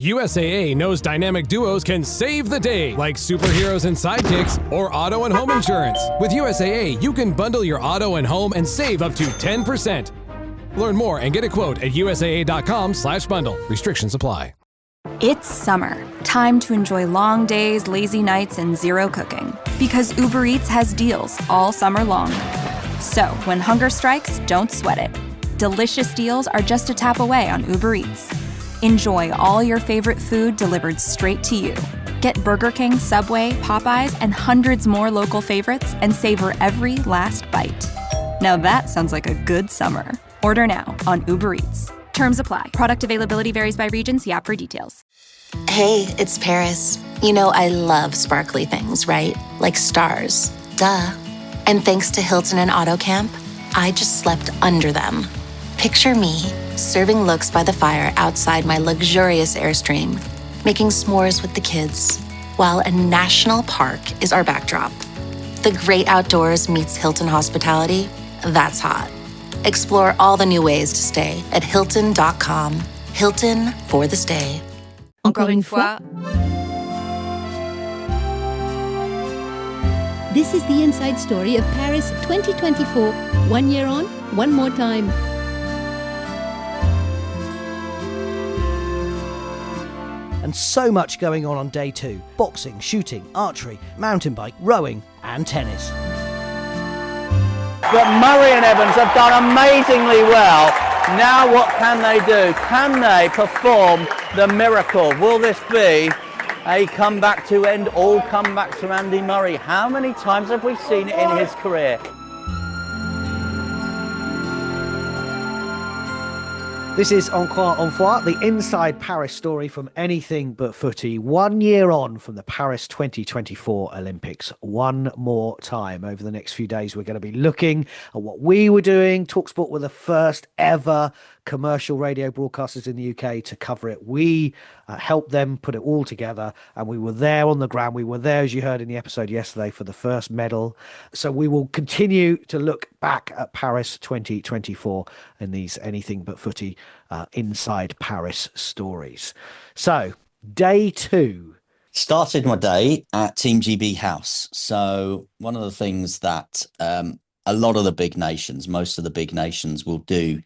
USAA knows dynamic duos can save the day, like superheroes and sidekicks or auto and home insurance. With USAA, you can bundle your auto and home and save up to 10%. Learn more and get a quote at usaa.com/bundle. Restrictions apply. It's summer. Time to enjoy long days, lazy nights, and zero cooking. Because Uber Eats has deals all summer long. So when hunger strikes, don't sweat it. Delicious deals are just a tap away on Uber Eats. Enjoy all your favorite food delivered straight to you. Get Burger King, Subway, Popeyes, and hundreds more local favorites and savor every last bite. Now that sounds like a good summer. Order now on Uber Eats. Terms apply. Product availability varies by region. See app for details. Hey, it's Paris. You know I love sparkly things, right? Like stars. Duh. And thanks to Hilton and AutoCamp, I just slept under them. Picture me, serving looks by the fire outside my luxurious Airstream, making s'mores with the kids, while a national park is our backdrop. The great outdoors meets Hilton hospitality. That's hot. Explore all the new ways to stay at Hilton.com. Hilton for the stay. Encore une fois. This is the inside story of Paris 2024. 1 year on, one more time. And so much going on day 2. Boxing, shooting, archery, mountain bike, rowing and tennis. But Murray and Evans have done amazingly well. Now what can they do? Can they perform the miracle? Will this be a comeback to end all comebacks from Andy Murray? How many times have we seen it in his career? This is Encore Une Fois, the inside Paris story from Anything But Footy. 1 year on from the Paris 2024 Olympics. One more time. Over the next few days, we're going to be looking at what we were doing. TalkSport were the first ever commercial radio broadcasters in the UK to cover it. We helped them put it all together, and we were there on the ground. We were there, as you heard in the episode yesterday, for the first medal. So we will continue to look back at Paris 2024 in these Anything But Footy inside Paris stories. So day 2. Started my day at Team GB House. So one of the things that a lot of the big nations, most of the big nations will do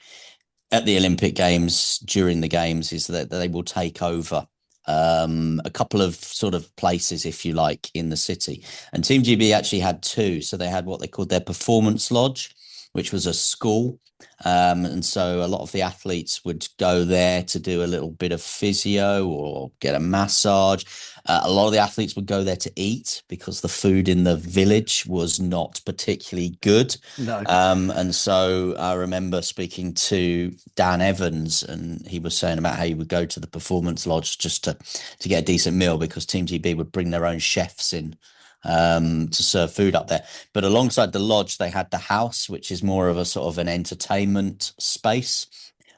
at the Olympic Games during the games is that they will take over a couple of sort of places, if you like, in the city. And Team GB actually had 2. So they had what they called their Performance Lodge, which was a school. And so a lot of the athletes would go there to do a little bit of physio or get a massage. A lot of the athletes would go there to eat because the food in the village was not particularly good. No. And so I remember speaking to Dan Evans, and he was saying about how he would go to the Performance Lodge just to get a decent meal because Team GB would bring their own chefs in to serve food up there. But alongside the lodge, they had the house, which is more of a sort of an entertainment space.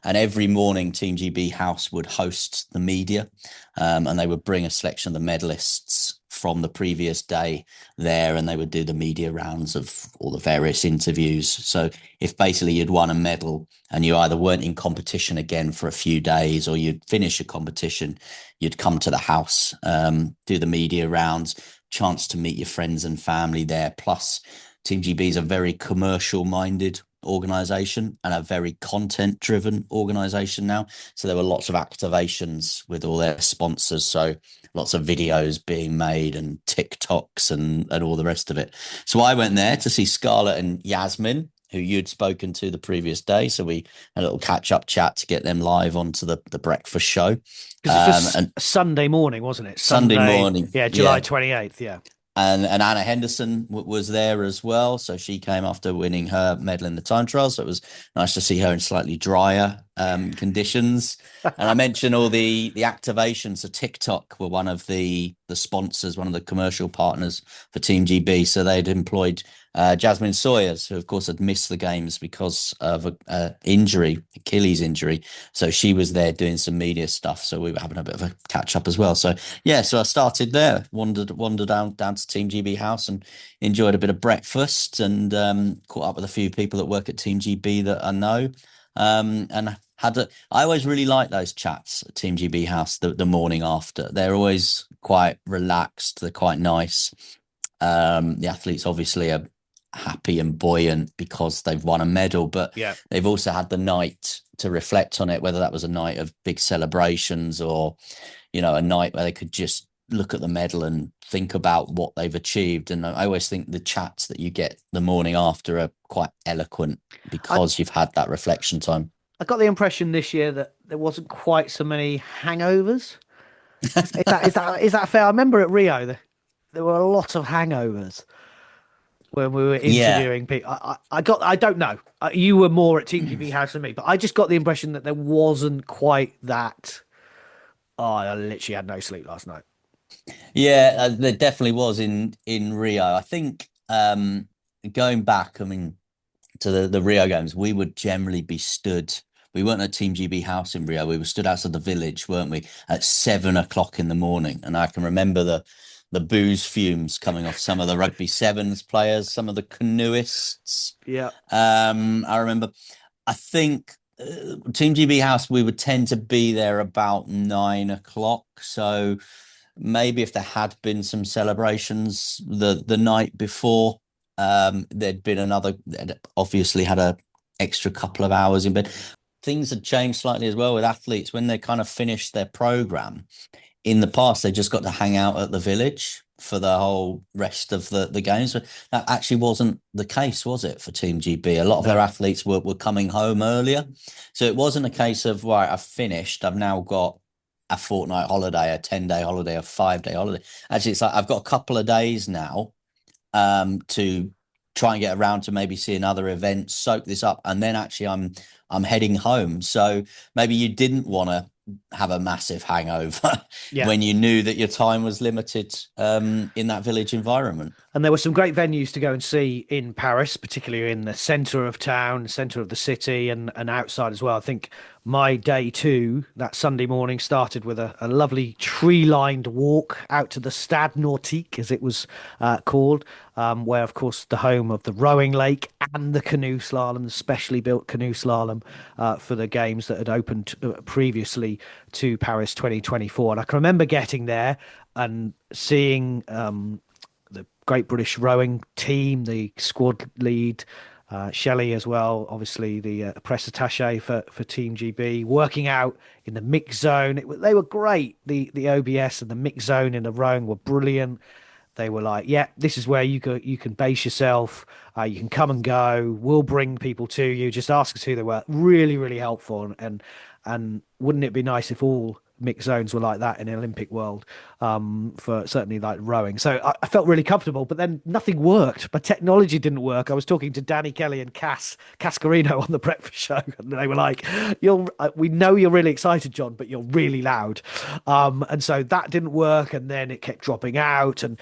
And every morning, Team GB House would host the media, and they would bring a selection of the medalists from the previous day there, and they would do the media rounds of all the various interviews. So if basically you'd won a medal and you either weren't in competition again for a few days or you'd finish a competition, you'd come to the house, do the media rounds, chance to meet your friends and family there. Plus, Team GB is a very commercial-minded organisation and a very content-driven organisation now. So there were lots of activations with all their sponsors. So lots of videos being made and TikToks and all the rest of it. So I went there to see Scarlett and Yasmin, who you'd spoken to the previous day. So we had a little catch-up chat to get them live onto the breakfast show. Because it was Sunday morning, wasn't it? Sunday morning. Yeah, July 28th, yeah. And Anna Henderson was there as well. So she came after winning her medal in the time trial. So it was nice to see her in slightly drier conditions. And I mentioned all the activations. So TikTok were one of the sponsors, one of the commercial partners for Team GB. So they'd employed Jasmine Sawyers, who of course had missed the games because of an injury, Achilles injury. So she was there doing some media stuff. So we were having a bit of a catch up as well. So yeah, so I started there, wandered down to Team GB House and enjoyed a bit of breakfast and caught up with a few people that work at Team GB that I know. And I always really like those chats at Team GB House the morning after. They're always quite relaxed. They're quite nice. The athletes obviously are happy and buoyant because they've won a medal, but they've also had the night to reflect on it, whether that was a night of big celebrations or, a night where they could just look at the medal and think about what they've achieved. And I always think the chats that you get the morning after are quite eloquent because you've had that reflection time. I got the impression this year that there wasn't quite so many hangovers. Is that fair? I remember at Rio there were a lot of hangovers when we were interviewing people. I don't know. You were more at Team GB House than me, but I just got the impression that there wasn't quite that. Oh, I literally had no sleep last night. Yeah, there definitely was in Rio. I think going back, I mean, to the Rio games, we would generally be stood. We weren't at Team GB House in Rio. We were stood outside the village, weren't we, at 7 o'clock in the morning. And I can remember the booze fumes coming off some of the rugby sevens players, some of the canoeists. Yeah. I remember. I think Team GB House, we would tend to be there about 9 o'clock. So maybe if there had been some celebrations the night before, there'd been they'd obviously had a extra couple of hours in bed. Things had changed slightly as well with athletes when they kind of finished their program. In the past, they just got to hang out at the village for the whole rest of the games. But that actually wasn't the case, was it, for Team GB? A lot of their athletes were coming home earlier. So it wasn't a case of, right, I've finished. I've now got a fortnight holiday, a 10-day holiday, a 5-day holiday. Actually, it's like I've got a couple of days now to try and get around to maybe seeing other events, soak this up, and then actually I'm heading home. So maybe you didn't want to have a massive hangover when you knew that your time was limited in that village environment. And there were some great venues to go and see in Paris, particularly in the centre of town, centre of the city, and outside as well. I think my day two, that Sunday morning, started with a lovely tree-lined walk out to the Stade Nautique, as it was called, where, of course, the home of the rowing lake and the canoe slalom, the specially built canoe slalom for the games that had opened previously to Paris 2024. And I can remember getting there and seeing the Great British Rowing Team, the squad lead, Shelley as well, obviously the press attaché for Team GB, working out in the mix zone. They were great. The OBS and the mix zone in the rowing were brilliant. They were like, yeah, this is where you can base yourself. You can come and go. We'll bring people to you. Just ask us who they were. Really, really helpful. And wouldn't it be nice if all mixed zones were like that in the Olympic world, for certainly like rowing. So I felt really comfortable, but then nothing worked. My technology didn't work. I was talking to Danny Kelly and Cass Carino on the breakfast show, and they were like, we know you're really excited, John, but you're really loud. And so that didn't work, and then it kept dropping out, and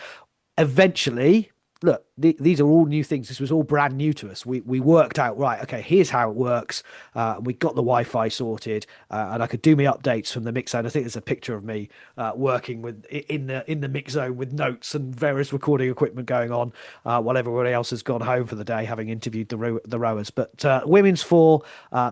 eventually, look, these are all new things. This was all brand new to us. We worked out, right, okay, here's how it works. We got the Wi-Fi sorted, and I could do me updates from the mix zone. I think there's a picture of me working in the mix zone with notes and various recording equipment going on while everybody else has gone home for the day, having interviewed the rowers. But women's four,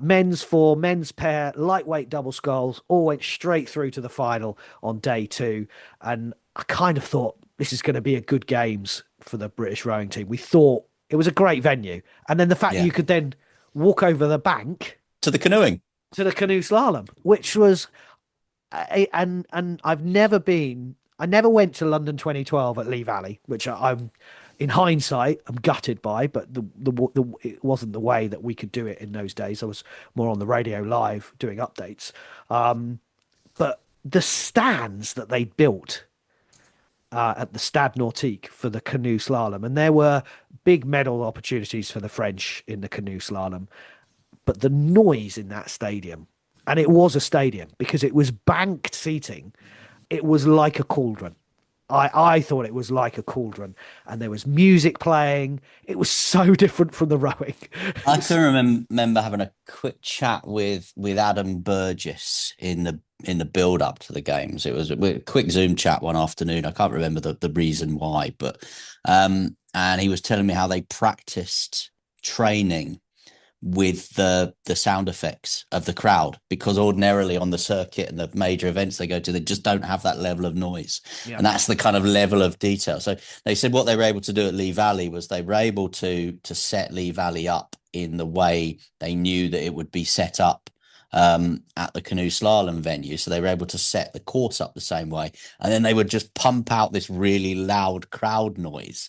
men's pair, lightweight double sculls, all went straight through to the final on day two. And I kind of thought, this is going to be a good games for the British rowing team. We thought it was a great venue. And then the fact that you could then walk over the bank to the canoeing, to the canoe slalom, which was, and I never went to London 2012 at Lee Valley, which I'm, in hindsight, I'm gutted by, but it wasn't the way that we could do it in those days. I was more on the radio live doing updates. But the stands that they built at the Stade Nautique for the canoe slalom, and there were big medal opportunities for the French in the canoe slalom, but the noise in that stadium, and it was a stadium because it was banked seating, it was like a cauldron. I thought it was like a cauldron, and there was music playing. It was so different from the rowing. I can remember having a quick chat with Adam Burgess in the build up to the games. It was a quick Zoom chat one afternoon. I can't remember the reason why, but and he was telling me how they practiced training with the sound effects of the crowd, because ordinarily on the circuit and the major events they go to, they just don't have that level of noise. And that's the kind of level of detail. So they said what they were able to do at Lee Valley was they were able to set Lee Valley up in the way they knew that it would be set up at the canoe slalom venue. So they were able to set the course up the same way, and then they would just pump out this really loud crowd noise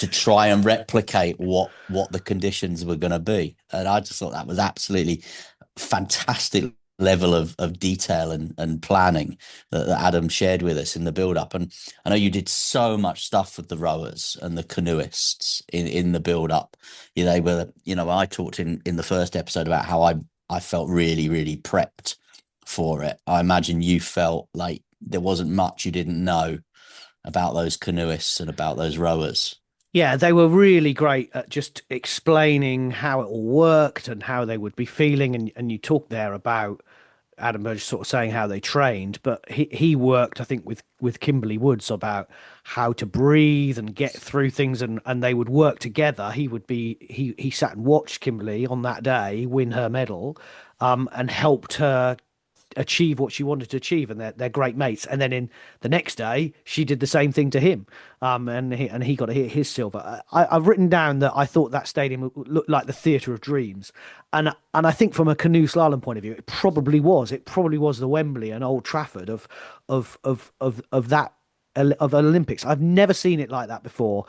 to try and replicate what the conditions were going to be. And I just thought that was absolutely fantastic level of detail and planning that Adam shared with us in the build up. And I know you did so much stuff with the rowers and the canoeists in the build up. They were, I talked in the first episode about how I felt really, really prepped for it. I imagine you felt like there wasn't much you didn't know about those canoeists and about those rowers. Yeah, they were really great at just explaining how it all worked and how they would be feeling. And you talked there about Adam Burgess sort of saying how they trained, but he worked, I think, with Kimberly Woods about how to breathe and get through things, and they would work together. He sat and watched Kimberly on that day win her medal, and helped her achieve what she wanted to achieve, and they're great mates. And then in the next day, she did the same thing to him, and he got to hit his silver. I've written down that I thought that stadium looked like the theatre of dreams, and I think from a canoe slalom point of view, it probably was. It probably was the Wembley and Old Trafford of that of Olympics. I've never seen it like that before.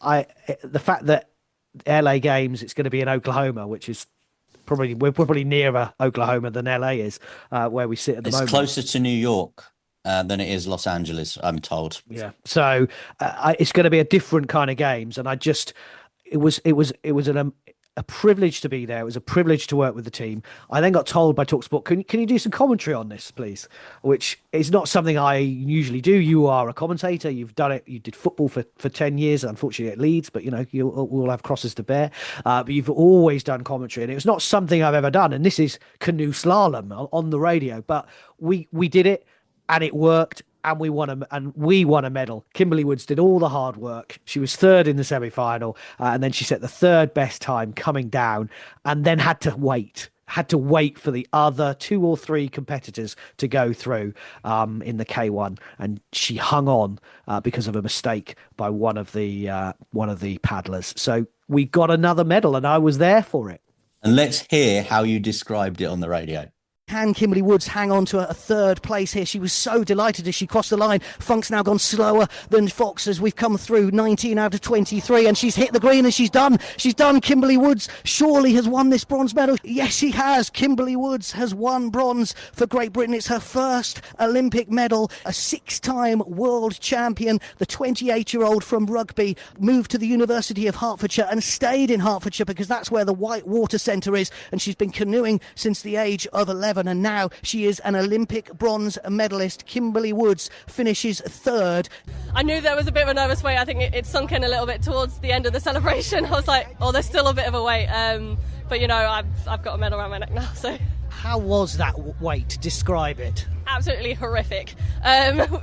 The fact that LA Games, it's going to be in Oklahoma, which is we're probably nearer Oklahoma than LA is, where we sit at the moment. It's closer to New York than it is Los Angeles, I'm told. Yeah, so it's going to be a different kind of games, and it was a privilege to be there. It was a privilege to work with the team. I then got told by TalkSport, can you do some commentary on this, please? Which is not something I usually do. You are a commentator. You've done it. You did football for 10 years, unfortunately at Leeds, but you all have crosses to bear. But you've always done commentary, and it was not something I've ever done. And this is canoe slalom on the radio, but we did it, and it worked. And we won a medal. Kimberly Woods did all the hard work. She was third in the semi-final, and then she set the third best time coming down, and then had to wait for the other 2 or 3 competitors to go through in the K1, and she hung on because of a mistake by one of the paddlers. So we got another medal, and I was there for it. And let's hear how you described it on the radio. Can Kimberly Woods hang on to a third place here? She was so delighted as she crossed the line. Funk's now gone slower than Fox as we've come through 19 out of 23, and she's hit the green and she's done. She's done. Kimberly Woods surely has won this bronze medal. Yes, she has. Kimberly Woods has won bronze for Great Britain. It's her first Olympic medal, a 6-time world champion. The 28-year-old from Rugby moved to the University of Hertfordshire and stayed in Hertfordshire because that's where the White Water Centre is, and she's been canoeing since the age of 11. And now she is an Olympic bronze medalist. Kimberly Woods finishes third. I knew there was a bit of a nervous wait. I think it sunk in a little bit towards the end of the celebration. I was like, oh, there's still a bit of a wait. But I've got a medal around my neck now. So how was that wait? Describe it. Absolutely horrific.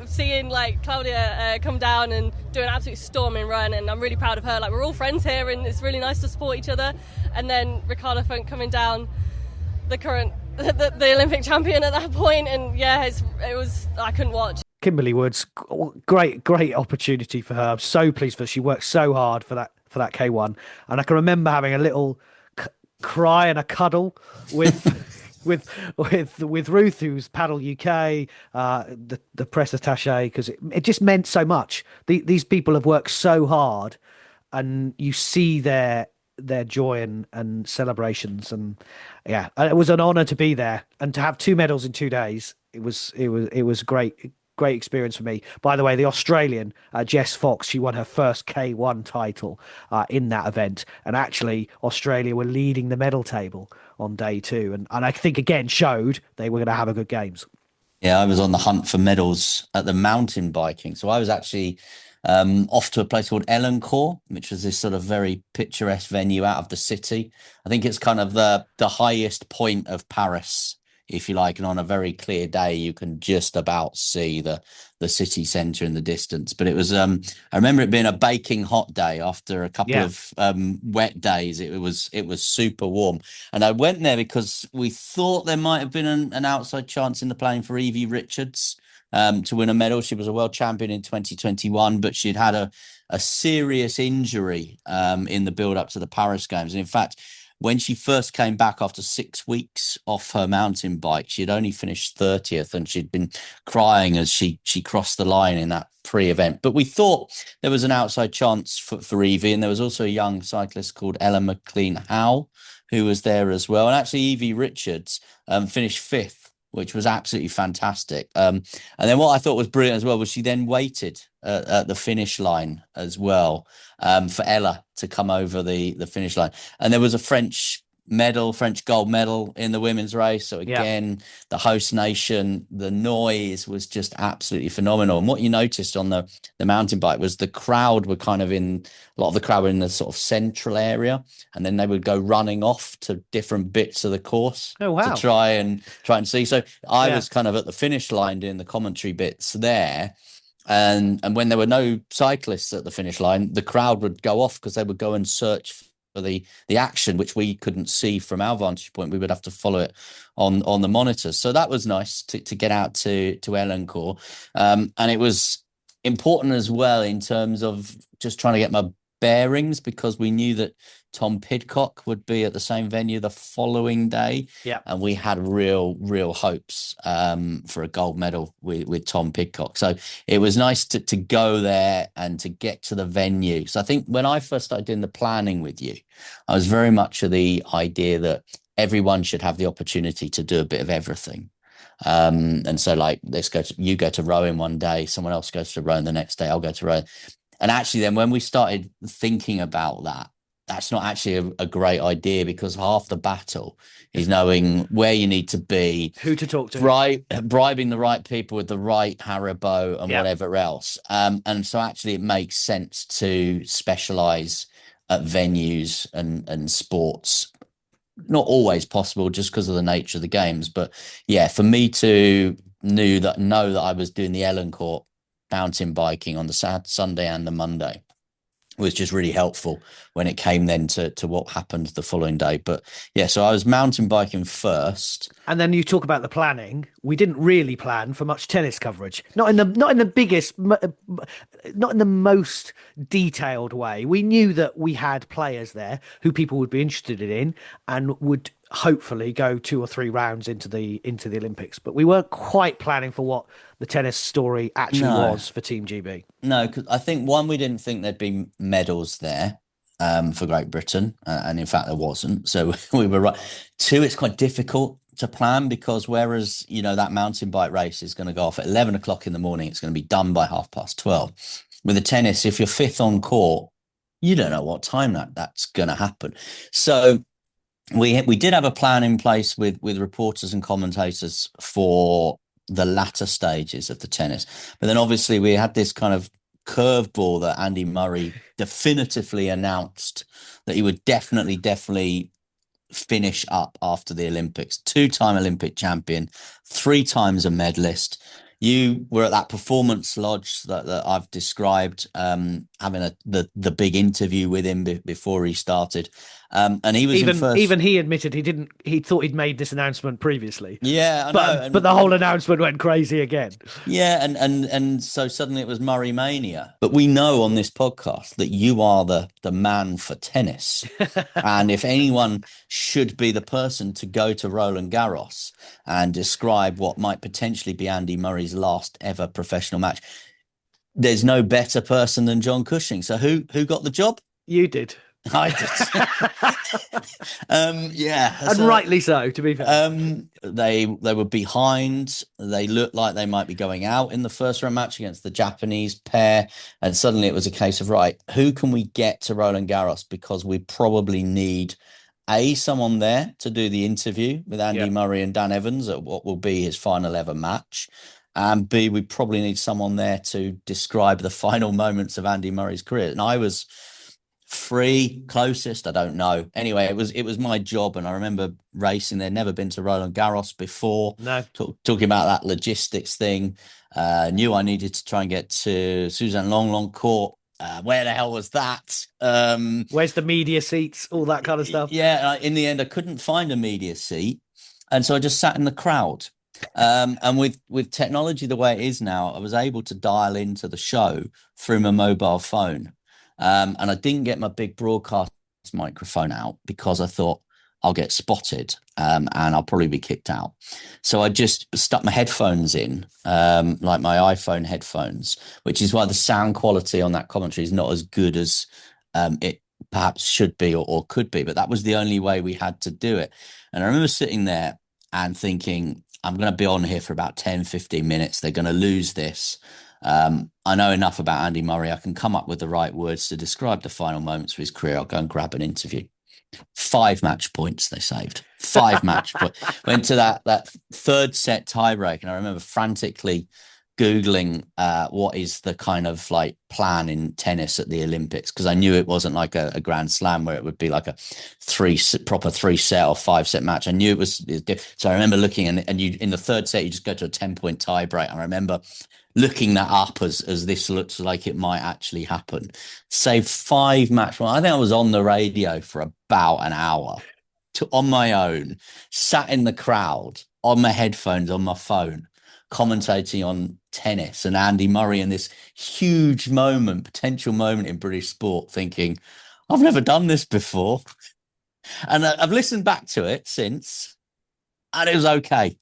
Seeing Claudia come down and do an absolute storming run, and I'm really proud of her. We're all friends here, and it's really nice to support each other. And then Ricardo Funk coming down, the Olympic champion at that point, and it was I couldn't watch. Kimberly Woods, great opportunity for her. I'm so pleased for her. She worked so hard for that K1, and I can remember having a little cry and a cuddle with with Ruth, who's Paddle UK, the press attaché, because it just meant so much. These people have worked so hard, and you see their joy and celebrations, and it was an honor to be there and to have 2 medals in 2 days. It was great experience for me. By the way, the Australian Jess Fox, she won her first K1 title in that event, and actually Australia were leading the medal table on day 2, and I think again showed they were going to have a good games. Yeah, I was on the hunt for medals at the mountain biking, so I was actually off to a place called Encore, which was this sort of very picturesque venue out of the city. I think it's kind of the highest point of Paris if you like, and on a very clear day, you can just about see the city centre in the distance. But it was, I remember it being a baking hot day after a couple of wet days. It was super warm, and I went there because we thought there might have been an outside chance in the playing for Evie Richards to win a medal. She was a world champion in 2021, but she'd had a serious injury in the build up to the Paris Games, and in fact, when she first came back after 6 weeks off her mountain bike, she'd only finished 30th, and she'd been crying as she crossed the line in that pre-event. But we thought there was an outside chance for Evie, and there was also a young cyclist called Ella McLean-Howe who was there as well. And actually, Evie Richards finished 5th, which was absolutely fantastic. And then what I thought was brilliant as well was she then waited at the finish line as well for Ella to come over the finish line. And there was a French gold medal in the women's race. So again, the host nation, the noise was just absolutely phenomenal. And what you noticed on the mountain bike was the crowd were kind of a lot of the crowd were in the sort of central area, and then they would go running off to different bits of the course to try and see. So I was kind of at the finish line doing the commentary bits there. And when there were no cyclists at the finish line, the crowd would go off because they would go and search for the action, which we couldn't see from our vantage point. We would have to follow it on the monitors. So that was nice to get out to Elancourt. And it was important as well in terms of just trying to get my bearings, because we knew that Tom Pidcock would be at the same venue the following day. And we had real hopes for a gold medal with Tom Pidcock. So it was nice to go there and to get to the venue. So I think when I first started doing the planning with you, I was very much of the idea that everyone should have the opportunity to do a bit of everything. And so like, you go to rowing one day, someone else goes to rowing the next day, I'll go to rowing. And actually then when we started thinking about that, that's not actually a great idea, because half the battle is knowing where you need to be, who to talk to, bribing the right people with the right Haribo and whatever else. And so actually it makes sense to specialize at venues and sports. Not always possible just because of the nature of the games. But yeah, for me to know that I was doing the Elancourt mountain biking on the Sunday and the Monday was just really helpful when it came then to what happened the following day. But yeah, so I was mountain biking first. And then you talk about the planning. We didn't really plan for much tennis coverage. Not in the biggest, not in the most detailed way. We knew that we had players there who people would be interested in and would hopefully go 2 or 3 rounds into the Olympics. But we weren't quite planning for what the tennis story actually was for Team GB. No, because I think, one, we didn't think there'd be medals there for Great Britain, and in fact there wasn't. So we were right. 2, it's quite difficult to plan, because whereas that mountain bike race is going to go off at 11 o'clock in the morning, it's going to be done by 12:30. With the tennis, if you're 5th on court, you don't know what time that's going to happen. So we did have a plan in place with reporters and commentators for the latter stages of the tennis, but then obviously we had this kind of curveball that Andy Murray definitively announced that he would definitely finish up after the Olympics. 2-time Olympic champion, 3 times a medalist. You were at that performance lodge that I've described, having the big interview with him before he started. And he was even he admitted he thought he'd made this announcement previously. Yeah, I know. But the whole announcement went crazy again. Yeah, and so suddenly it was Murray mania. But we know on this podcast that you are the man for tennis. And if anyone should be the person to go to Roland Garros and describe what might potentially be Andy Murray's last ever professional match, there's no better person than John Cushing. So who got the job? You did. I did. Yeah. And rightly so, to be fair. They were behind. They looked like they might be going out in the first round match against the Japanese pair. And suddenly it was a case of, right, who can we get to Roland Garros? Because we probably need someone there to do the interview with Andy Murray and Dan Evans at what will be his final ever match. And B, we probably need someone there to describe the final moments of Andy Murray's career. And I was free, closest, I don't know. Anyway, it was my job, and I remember racing there. Never been to Roland Garros before. No. Talking about that logistics thing. Knew I needed to try and get to Suzanne Longchamp Court. Where the hell was that? Where's the media seats? All that kind of stuff. Yeah, in the end, I couldn't find a media seat, and so I just sat in the crowd. And with technology the way it is now, I was able to dial into the show through my mobile phone. And I didn't get my big broadcast microphone out because I thought I'll get spotted and I'll probably be kicked out. So I just stuck my headphones in, like my iPhone headphones, which is why the sound quality on that commentary is not as good as it perhaps should be or could be. But that was the only way we had to do it. And I remember sitting there and thinking, I'm going to be on here for about 10, 15 minutes. They're going to lose this. I know enough about Andy Murray. I can come up with the right words to describe the final moments of his career. I'll go and grab an interview. 5 match points they saved. 5 match points. Went to that third set tiebreak, and I remember frantically Googling what is the kind of like plan in tennis at the Olympics, because I knew it wasn't like a Grand Slam where it would be like a proper 3-set or 5-set match. I knew it was. So I remember looking, and you in the third set you just go to a 10-point tiebreak. I remember looking that up as this looks like it might actually happen. Saved 5 match points. I think I was on the radio for about an hour on my own, sat in the crowd on my headphones on my phone, commentating on tennis and Andy Murray in this huge potential moment in British sport, thinking, I've never done this before. And I've listened back to it since, and it was okay.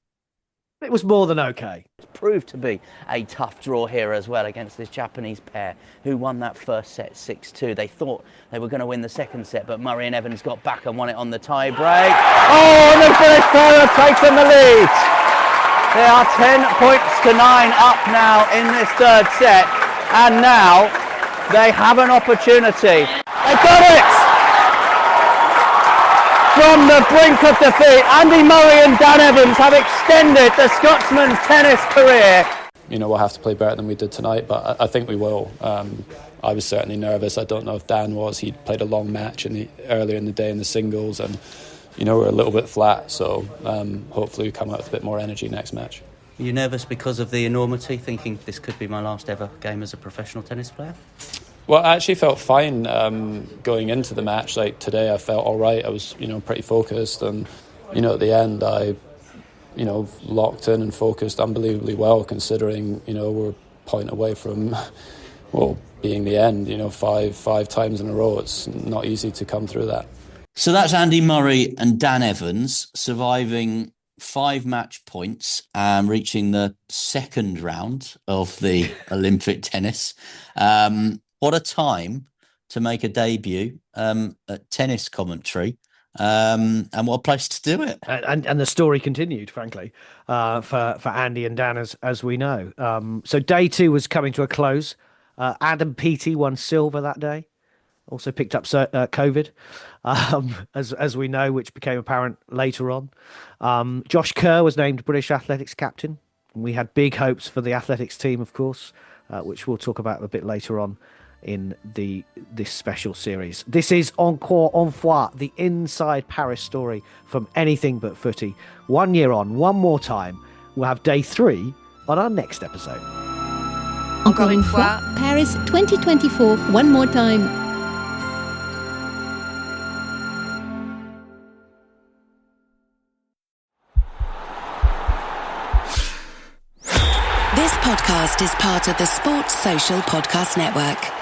It was more than okay. It proved to be a tough draw here as well against this Japanese pair who won that first set 6-2. They thought they were going to win the second set, but Murray and Evans got back and won it on the tie break. Oh, and the British pair have taken the lead. They are 10 points to 9 up now in this third set, and now they have an opportunity. They got it! From the brink of defeat, Andy Murray and Dan Evans have extended the Scotsman's tennis career. You know, we'll have to play better than we did tonight, but I think we will. I was certainly nervous. I don't know if Dan was. He played a long match earlier in the day in the singles, and you know, we're a little bit flat, so hopefully we come out with a bit more energy next match. Are you nervous because of the enormity, thinking this could be my last ever game as a professional tennis player? Well, I actually felt fine going into the match. Like today, I felt all right. I was, pretty focused, and at the end, I, locked in and focused unbelievably well, considering we're a point away from, being the end. Five times in a row. It's not easy to come through that. So that's Andy Murray and Dan Evans surviving 5 match points and reaching the second round of the Olympic tennis. What a time to make a debut at tennis commentary, and what a place to do it. And the story continued, frankly, for Andy and Dan, as we know. So day 2 was coming to a close. Adam Peaty won silver that day. Also picked up COVID, as we know, which became apparent later on. Josh Kerr was named British Athletics captain. We had big hopes for the athletics team, of course, which we'll talk about a bit later on in this special series. This is Encore Une Fois, the inside Paris story from Anything But Footy. 1 year on, one more time. We'll have day 3 on our next episode. Encore Une Fois, Paris 2024, one more time. This podcast is part of the Sports Social Podcast Network.